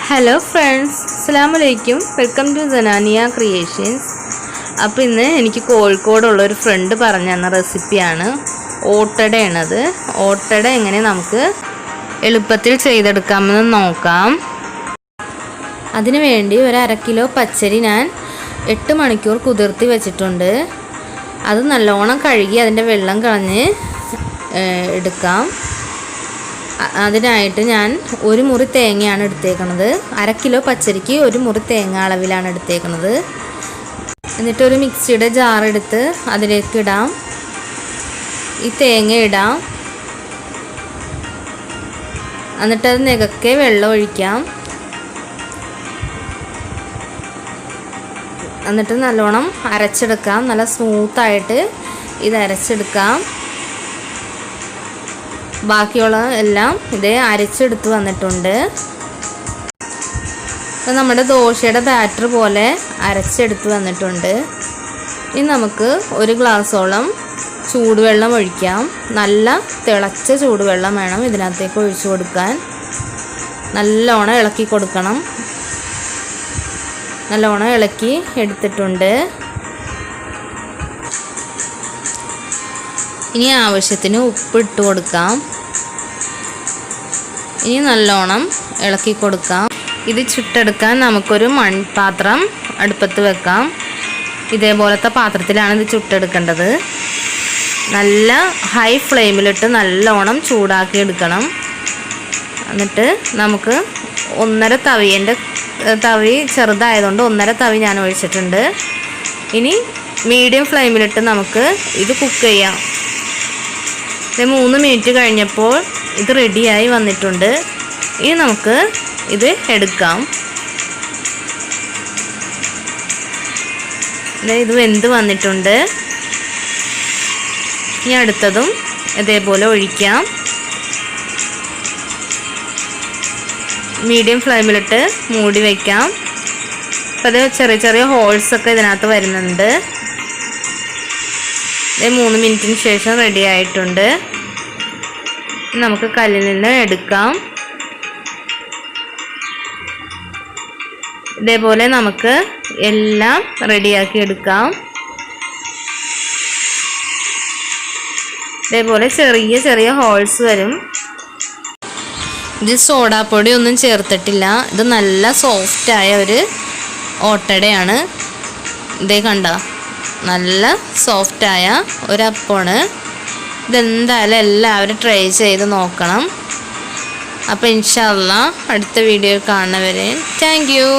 Hello friends, അസ്സലാമലൈക്കും. Welcome to Sanania creations. അപ്പോൾ ഇന്ന് എനിക്ക് കോഴിക്കോടുള്ളൊരു ഫ്രണ്ട് പറഞ്ഞു തന്ന റെസിപ്പിയാണ് ഓട്ടടയാണത്. ഓട്ടട എങ്ങനെ നമുക്ക് എളുപ്പത്തിൽ ചെയ്തെടുക്കാമെന്ന് നോക്കാം. അതിനു വേണ്ടി ഒരു 1/2 കിലോ പച്ചരി ഞാൻ 8 മണിക്കൂർ കുതിർത്തി വെച്ചിട്ടുണ്ട്. അത് നല്ലോണം കഴുകി അതിൻ്റെ വെള്ളം കളഞ്ഞ് എടുക്കാം. അതിനായിട്ട് ഞാൻ 1 മുറി തേങ്ങയാണ് എടുത്തേക്കുന്നത്. 1/2 കിലോ പച്ചരിക്ക് 1 മുറി തേങ്ങ അളവിലാണ് എടുത്തേക്കുന്നത്. എന്നിട്ട് ഒരു മിക്സിയുടെ ജാർ എടുത്ത് അതിലേക്ക് ഇടാം. ഈ തേങ്ങ ഇടാം. എന്നിട്ട് അത് നികക്കെ വെള്ളം ഒഴിക്കാം. എന്നിട്ട് നല്ലോണം അരച്ചെടുക്കാം. നല്ല സ്മൂത്തായിട്ട് ഇത് അരച്ചെടുക്കാം. ബാക്കിയുള്ള എല്ലാം ഇതേ അരച്ചെടുത്ത് വന്നിട്ടുണ്ട്. നമ്മുടെ ദോശയുടെ ബാറ്റർ പോലെ അരച്ചെടുത്ത് വന്നിട്ടുണ്ട്. ഇനി നമുക്ക് 1 ഗ്ലാസോളം ചൂടുവെള്ളം ഒഴിക്കാം. നല്ല തിളച്ച ചൂടുവെള്ളം വേണം ഇതിനകത്തേക്ക് ഒഴിച്ചു കൊടുക്കാൻ. നല്ലോണം ഇളക്കി കൊടുക്കണം. നല്ലോണം ഇളക്കി എടുത്തിട്ടുണ്ട്. ഇനി ആവശ്യത്തിന് ഉപ്പ് ഇട്ട് കൊടുക്കാം. ഇനി നല്ലോണം ഇളക്കി കൊടുക്കാം. ഇത് ചുട്ടെടുക്കാൻ നമുക്കൊരു മൺപാത്രം അടുപ്പത്ത് വെക്കാം. ഇതേപോലത്തെ പാത്രത്തിലാണ് ഇത് ചുട്ടെടുക്കേണ്ടത്. നല്ല ഹൈ ഫ്ലെയിമിലിട്ട് നല്ലോണം ചൂടാക്കി എടുക്കണം. എന്നിട്ട് നമുക്ക് 1.5 തവി, എൻ്റെ തവി ചെറുതായതുകൊണ്ട് 1.5 തവി ഞാൻ ഒഴിച്ചിട്ടുണ്ട്. ഇനി മീഡിയം ഫ്ലെയിമിലിട്ട് നമുക്ക് ഇത് കുക്ക് ചെയ്യാം. 3 മിനിറ്റ് കഴിഞ്ഞപ്പോൾ ഇത് റെഡിയായി വന്നിട്ടുണ്ട്. ഇനി നമുക്ക് ഇത് എടുക്കാം. ഇത് വെന്ത് വന്നിട്ടുണ്ട്. ഇനി അടുത്തതും ഇതേപോലെ ഒഴിക്കാം. മീഡിയം ഫ്ലെയിമിലിട്ട് മൂടി വയ്ക്കാം. അപ്പോൾ അത് ചെറിയ ചെറിയ ഹോൾസൊക്കെ ഇതിനകത്ത് വരുന്നുണ്ട്. 3 മിനിറ്റിന് ശേഷം റെഡി ആയിട്ടുണ്ട്. നമുക്ക് കല്ലിൽ നിന്ന് എടുക്കാം. ഇതേപോലെ നമുക്ക് എല്ലാം റെഡിയാക്കി എടുക്കാം. ഇതേപോലെ ചെറിയ ചെറിയ ഹോൾസ് വരും. ഇത് സോഡാപ്പൊടി ഒന്നും ചേർത്തിട്ടില്ല. ഇത് നല്ല സോഫ്റ്റായ ഒരു ഓട്ടടയാണ്. ഇതേ കണ്ട, നല്ല സോഫ്റ്റായ ഒരപ്പമാണ്. ഇതെന്തായാലും എല്ലാവരും ട്രൈ ചെയ്ത് നോക്കണം. അപ്പോൾ ഇൻഷാ അല്ലാഹ് അടുത്ത വീഡിയോ കാണുന്നവരെ താങ്ക് യു.